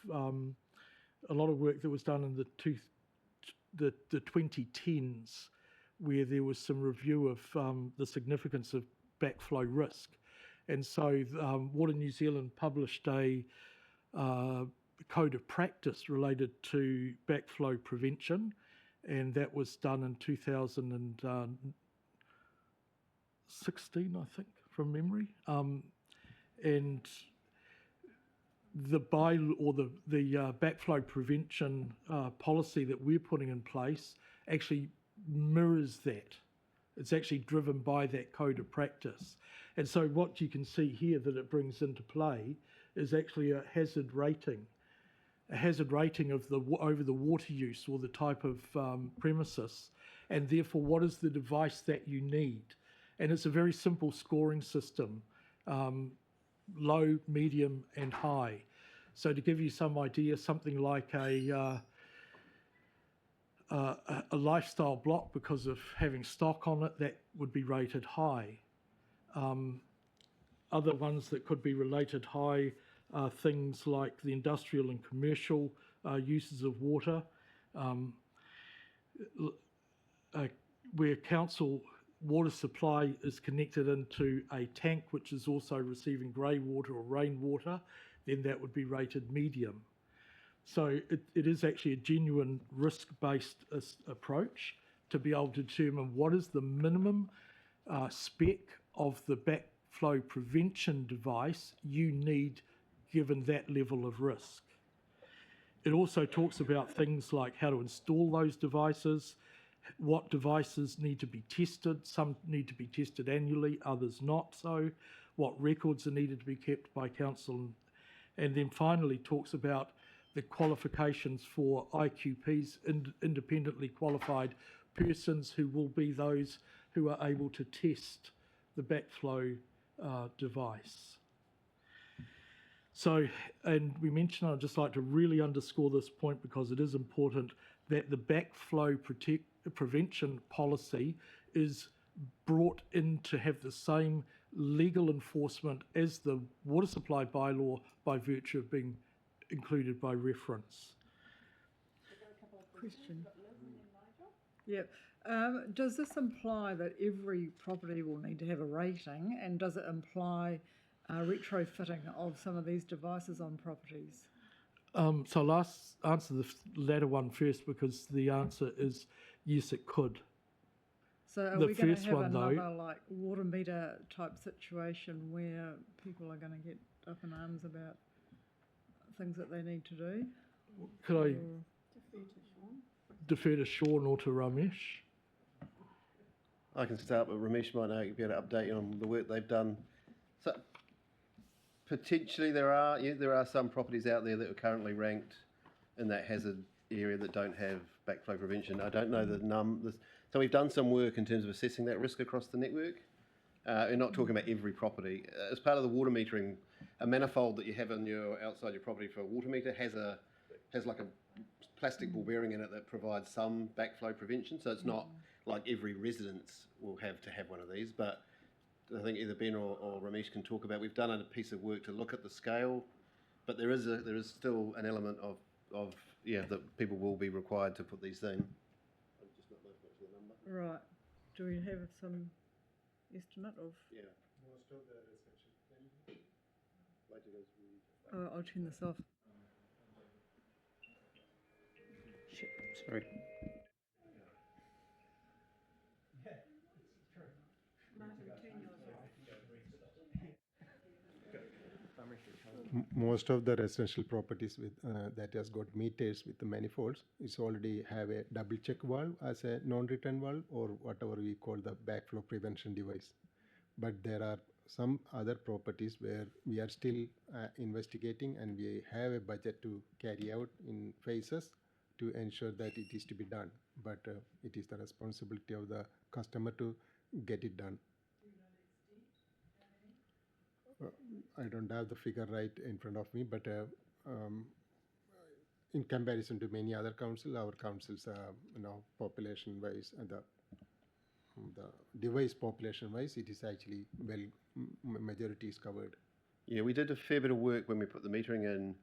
a lot of work that was done in the 2010s, where there was some review of the significance of backflow risk. And so Water New Zealand published a code of practice related to backflow prevention, and that was done in 2016, I think, from memory. And the backflow prevention policy that we're putting in place actually mirrors that. It's actually driven by that code of practice. And so what you can see here that it brings into play is actually a hazard rating. hazard rating of over the water use or the type of premises, and therefore what is the device that you need. And it's a very simple scoring system, low, medium and high. So to give you some idea, something like a lifestyle block, because of having stock on it, that would be rated high. Other ones that could be rated high are things like the industrial and commercial uses of water, where council water supply is connected into a tank which is also receiving grey water or rainwater, then that would be rated medium. So it is actually a genuine risk-based approach to be able to determine what is the minimum spec of the backflow prevention device you need given that level of risk. It also talks about things like how to install those devices, what devices need to be tested. Some need to be tested annually, others not so, what records are needed to be kept by council, and then finally talks about the qualifications for IQPs, independently qualified persons, who will be those who are able to test the backflow device. So, and we mentioned, I'd just like to really underscore this point because it is important, that the backflow prevention policy is brought in to have the same legal enforcement as the Water Supply Bylaw by virtue of being included by reference. Question. Yep. Does this imply that every property will need to have a rating, and does it imply retrofitting of some of these devices on properties? So I'll answer the latter one first, because the answer is yes, it could. So are we going to have another like water meter type situation where people are going to get up in arms about things that they need to do? Could I defer to Sean or to Ramesh? I can start, but Ramesh might know, be able to update you on the work they've done. So potentially there are some properties out there that are currently ranked in that hazard area that don't have backflow prevention. I don't know the numbers. So we've done some work in terms of assessing that risk across the network. We're not talking about every property. As part of the water metering, a manifold that you have in outside your property for a water meter has like a plastic ball bearing in it that provides some backflow prevention. So it's not like every residence will have to have one of these, but I think either Ben or Ramesh can talk about. We've done a piece of work to look at the scale, but there is still an element of that people will be required to put these in. Right. Do we have some estimate of? Yeah. Most of the residential. Oh, I'll turn this off. Shit, sorry. Most of the residential properties with that has got meters with the manifolds is already have a double check valve as a non-return valve, or whatever we call the backflow prevention device. But there are some other properties where we are still investigating, and we have a budget to carry out in phases to ensure that it is to be done. But it is the responsibility of the customer to get it done. I don't have the figure right in front of me, but in comparison to many other councils, our councils, population-wise, the device population-wise, it is actually majority is covered. Yeah, we did a fair bit of work when we put the metering in.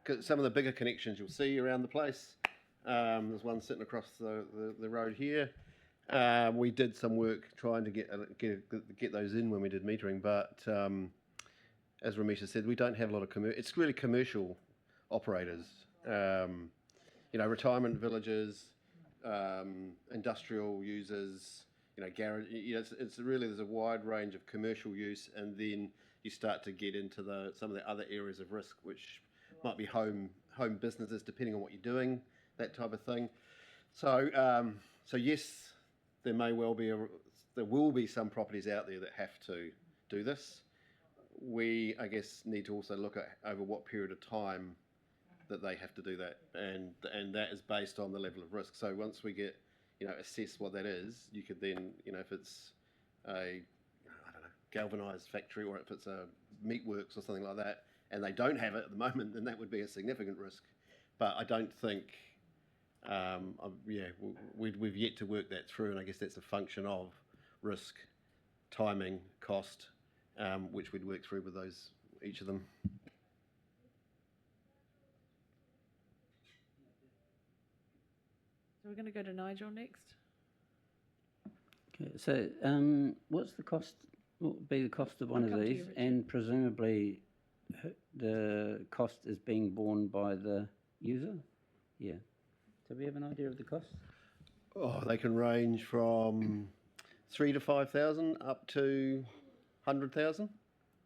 'Cause some of the bigger connections you'll see around the place. There's one sitting across the road here. We did some work trying to get those in when we did metering, but as Ramesh said, we don't have a lot of it's really commercial operators, retirement villages, industrial users, garage. It's really, there's a wide range of commercial use, and then you start to get into some of the other areas of risk, which might be home businesses, depending on what you're doing, that type of thing. So yes. There will be some properties out there that have to do this. We, I guess, need to also look at over what period of time that they have to do that, and that is based on the level of risk. So once we get, assess what that is, you could then, if it's a, I don't know, galvanised factory, or if it's a meatworks or something like that, and they don't have it at the moment, then that would be a significant risk. But I don't think, we've yet to work that through, and I guess that's a function of risk, timing, cost, which we'd work through with each of them. So we're going to go to Nigel next. Okay, so what's the cost? What would be the cost of one of come to you, these? Richard. And presumably the cost is being borne by the user? Yeah. Do we have an idea of the cost? Oh, they can range from 3,000 to 5,000 up to 100,000.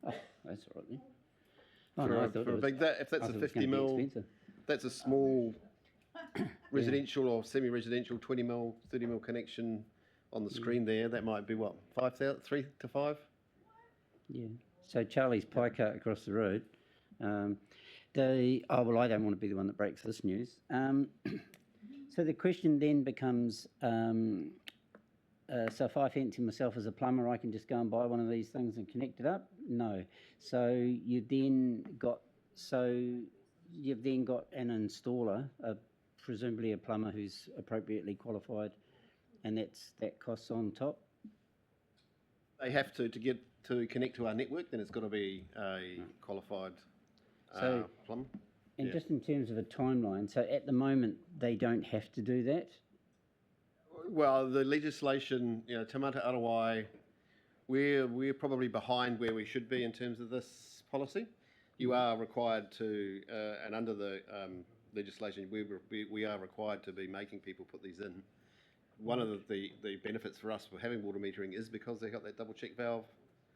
Oh, that's all right then. Oh, no, I thought it was, if that's I a thought it was 50 gonna be mil, expensive. that's a small residential or semi-residential 20 mil, 30 mil connection on the screen there. That might be what, 5,000, 3 to 5? Yeah. So Charlie's pie cart across the road. Oh well, I don't want to be the one that breaks this news. So the question then becomes, so if I fancy myself as a plumber, I can just go and buy one of these things and connect it up? No. So you've then got an installer, presumably a plumber who's appropriately qualified, and that costs on top? They have to get to connect to our network, then it's got to be a qualified plumber. And just in terms of a timeline, so at the moment they don't have to do that? Well, the legislation, Te Mata Arawai, we're probably behind where we should be in terms of this policy. You are required to, and under the legislation, we are required to be making people put these in. One of the benefits for us for having water metering is because they've got that double check valve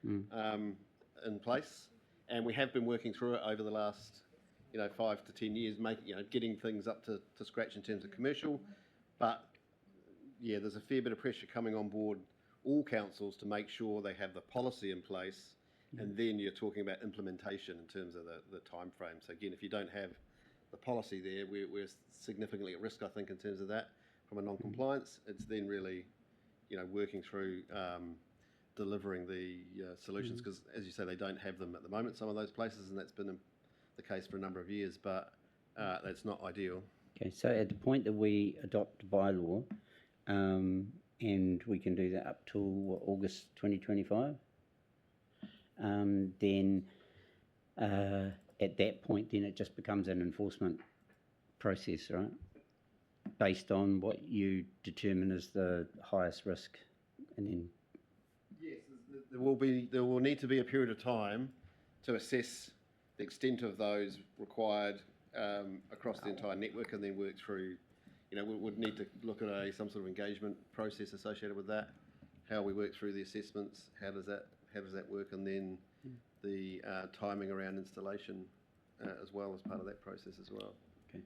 in place, and we have been working through it over the last 5 to 10 years, getting things up to scratch in terms of commercial. But yeah, there's a fair bit of pressure coming on board all councils to make sure they have the policy in place, and then you're talking about implementation in terms of the time frame. So again, if you don't have the policy there, we're significantly at risk, I think, in terms of that from a non-compliance. It's then really, working through delivering the solutions, because as you say, they don't have them at the moment, some of those places, and that's been the case for a number of years, but that's not ideal. Okay, so at the point that we adopt bylaw, and we can do that up till August 2025, then at that point, then it just becomes an enforcement process, right? Based on what you determine as the highest risk, and then. Yes, there will need to be a period of time to assess the extent of those required across the entire network, and then work through. We would need to look at some sort of engagement process associated with that. How we work through the assessments, how does that work, and then the timing around installation as well as part of that process as well. Okay.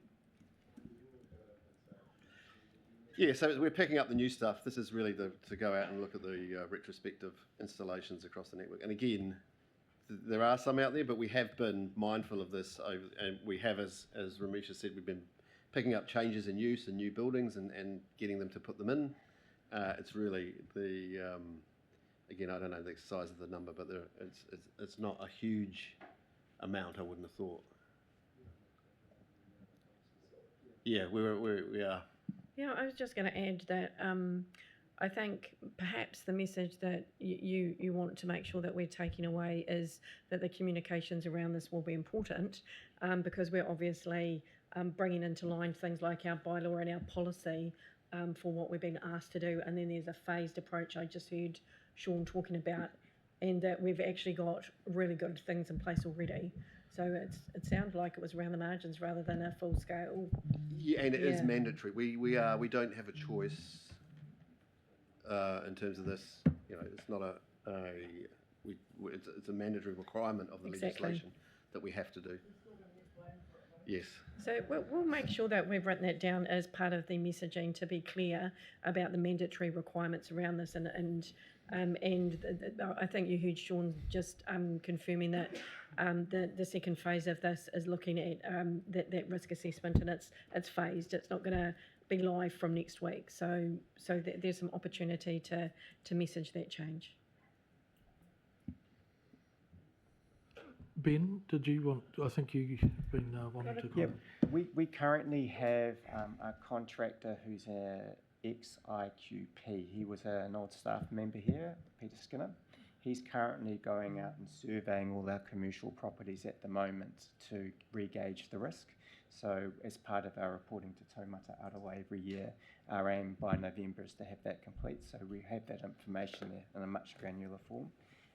Yeah, so we're picking up the new stuff. This is really to go out and look at the retrospective installations across the network. And again, there are some out there, but we have been mindful of this, and we have, as Ramesha said, we've been picking up changes in use in new buildings and getting them to put them in. It's really again, I don't know the size of the number, but it's not a huge amount, I wouldn't have thought. Yeah, we are. Yeah, I was just going to add that I think perhaps the message that you want to make sure that we're taking away is that the communications around this will be important, because we're obviously bringing into line things like our bylaw and our policy for what we've been asked to do, and then there's a phased approach I just heard Sean talking about, and that we've actually got really good things in place already. So it sounded like it was around the margins rather than a full scale. Yeah, and it is mandatory. We don't have a choice in terms of this. It's not it's a mandatory requirement of the legislation that we have to do. Yes. So we'll make sure that we've written that down as part of the messaging to be clear about the mandatory requirements around this, and I think you heard Sean just confirming that the second phase of this is looking at that risk assessment, and it's phased. It's not going to be live from next week. So there's some opportunity to message that change. Ben, did you want? I think you've been wanting to comment. We currently have a contractor who's a ex-IQP. He was an old staff member here, Peter Skinner. He's currently going out and surveying all our commercial properties at the moment to re-gauge the risk. So as part of our reporting to Taumata Arawa every year, our aim by November is to have that complete. So we have that information there in a much granular form.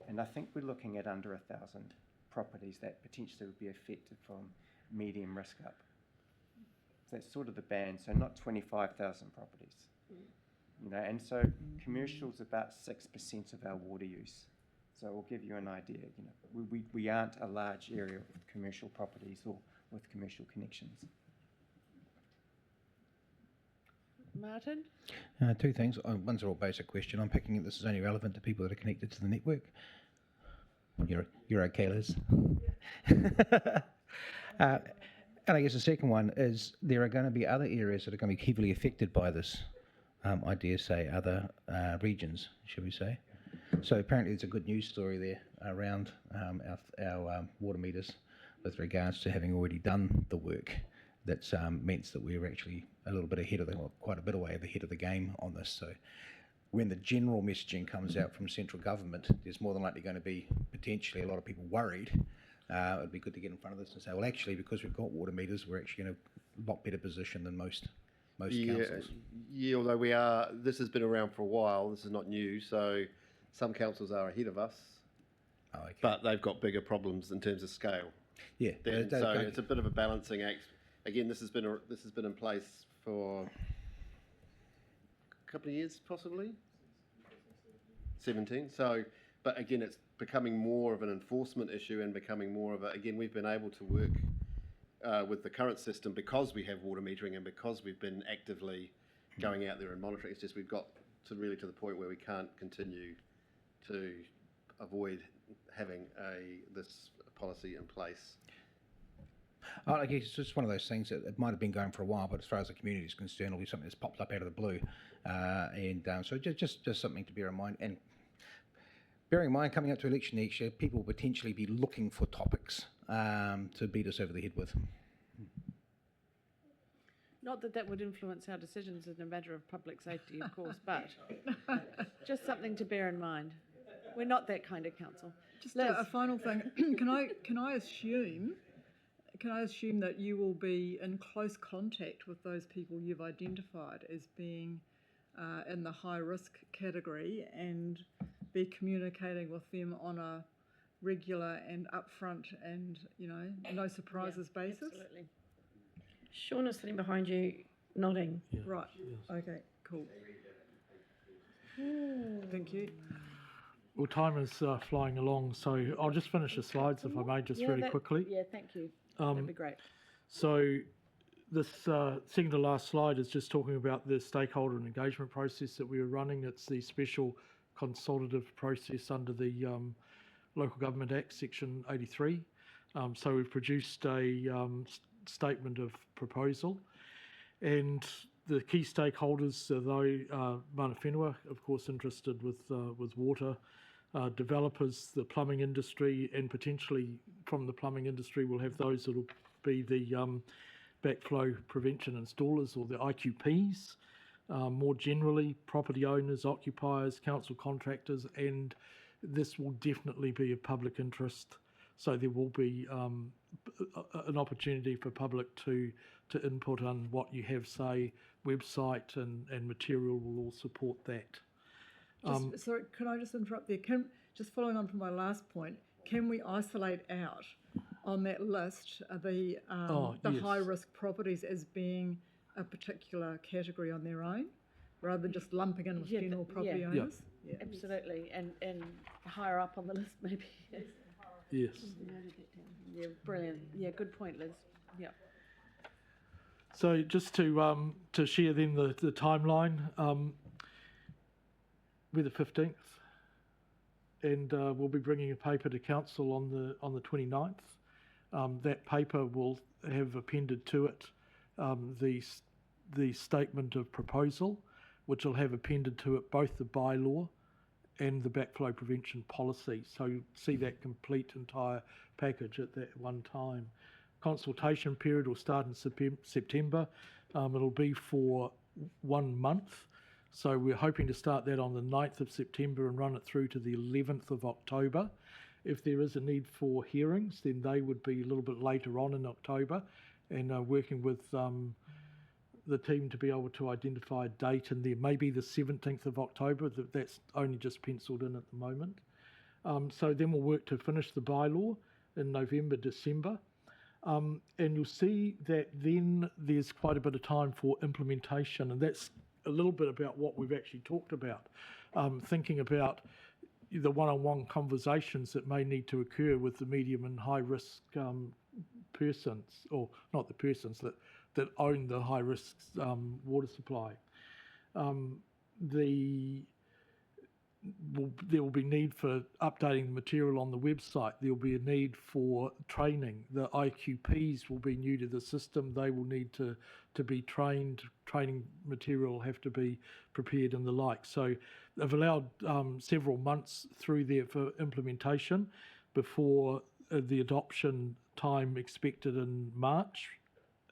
And I think we're looking at under 1,000 properties that potentially would be affected from medium risk up. So that's sort of the band, so not 25,000 properties. You know, and so commercial's about 6% of our water use. So we'll give you an idea. You know, we aren't a large area with commercial properties or with commercial connections. Martin? Two things. One's a real basic question. I'm picking it this is only relevant to people that are connected to the network. You're okay, Liz. And I guess the second one is there are going to be other areas that are going to be heavily affected by this. I dare say other regions, shall we say. So apparently there's a good news story there around our water meters with regards to having already done the work. That's meant that we're actually a little bit ahead of quite a bit away ahead of the game on this. So when the general messaging comes out from central government, there's more than likely going to be potentially a lot of people worried. It'd be good to get in front of this and say, well, actually, because we've got water meters, we're actually in a lot better position than most councils. Yeah, although this has been around for a while. This is not new. So some councils are ahead of us, but they've got bigger problems in terms of scale. Yeah. So it's a bit of a balancing act. Again, this has been in place for a couple of years, possibly 17. So, but again, it's becoming more of an enforcement issue and becoming more of a. Again, we've been able to work with the current system because we have water metering and because we've been actively going out there and monitoring. It's just we've got to the point where we can't continue to avoid having this policy in place. I guess it's just one of those things that it might have been going for a while, but as far as the community is concerned, it'll be something that's popped up out of the blue. So just something to bear in mind. And bearing in mind, coming up to election next year, people will potentially be looking for topics to beat us over the head with. Not that would influence our decisions in a matter of public safety, of course, but just something to bear in mind. We're not that kind of council. Just a final thing. Can I assume that you will be in close contact with those people you've identified as being in the high risk category and be communicating with them on a regular and upfront and no surprises basis? Absolutely. Sean is sitting behind you, nodding. Yeah. Right. Yes. Okay. Cool. Thank you. Well, time is flying along, so I'll just finish the slides if I may, just really quickly. Yeah, thank you. That'd be great. So this second to last slide is just talking about the stakeholder and engagement process that we are running. It's the special consultative process under the Local Government Act, Section 83. So we've produced a statement of proposal, and the key stakeholders are though mana whenua, of course, interested with water, developers, the plumbing industry, and potentially from the plumbing industry we'll have those that will be the backflow prevention installers or the IQPs, more generally property owners, occupiers, council contractors, and this will definitely be of public interest. So there will be an opportunity for public to input on what you have, say, website and material will all support that. Sorry, can I just interrupt there? Just following on from my last point, can we isolate out on that list the yes. high risk properties as being a particular category on their own, rather than just lumping in with general property owners? Yeah. Absolutely, and higher up on the list maybe. Yes. Yeah, brilliant. Yeah, good point, Liz. Yeah. So just to share then the timeline, we're the 15th, and we'll be bringing a paper to council on the 29th. That paper will have appended to it the statement of proposal, which will have appended to it both the bylaw and the backflow prevention policy. So you'll see that complete entire package at that one time. Consultation period will start in September. It'll be for 1 month. So we're hoping to start that on the 9th of September and run it through to the 11th of October. If there is a need for hearings, then they would be a little bit later on in October, and working with the team to be able to identify a date, and there may be the 17th of October. That's only just penciled in at the moment. So then we'll work to finish the bylaw in November, December. And you'll see that then there's quite a bit of time for implementation, and that's a little bit about what we've actually talked about, thinking about the one-on-one conversations that may need to occur with the medium and high-risk persons, or not the persons that own the high-risk water supply. There will be need for updating the material on the website. There will be a need for training. The IQPs will be new to the system. They will need to be trained. Training material will have to be prepared and the like. So they've allowed several months through there for implementation before the adoption time expected in March.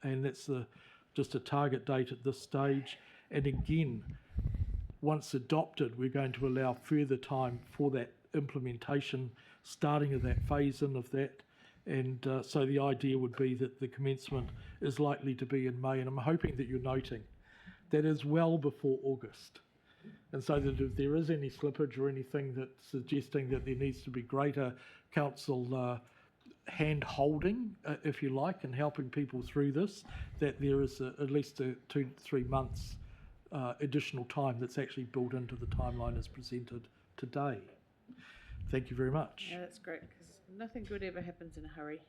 And that's just a target date at this stage. And again, once adopted, we're going to allow further time for that implementation, starting of that phase in of that. And so the idea would be that the commencement is likely to be in May, and I'm hoping that you're noting that is well before August. And so that if there is any slippage or anything that's suggesting that there needs to be greater council hand holding, if you like, and helping people through this, that there is at least 2 to 3 months additional time that's actually built into the timeline as presented today. Thank you very much. Yeah, that's great, because nothing good ever happens in a hurry.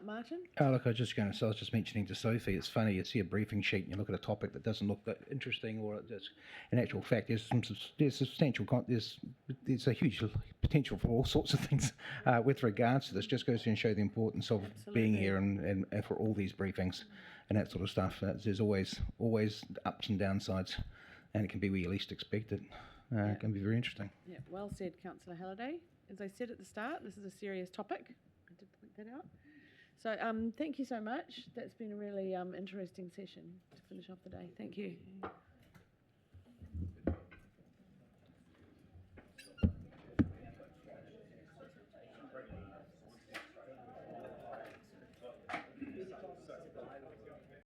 Martin? Look, I was just mentioning to Sophie, it's funny, you see a briefing sheet and you look at a topic that doesn't look that interesting, or just, in actual fact, there's a huge potential for all sorts of things with regards to this. Just goes to show the importance of being here and for all these briefings and that sort of stuff. There's always ups and downsides, and it can be where you least expect it. It can be very interesting. Yeah, well said, Councillor Halliday. As I said at the start, this is a serious topic. I did point that out. So thank you so much. That's been a really interesting session to finish off the day. Thank you.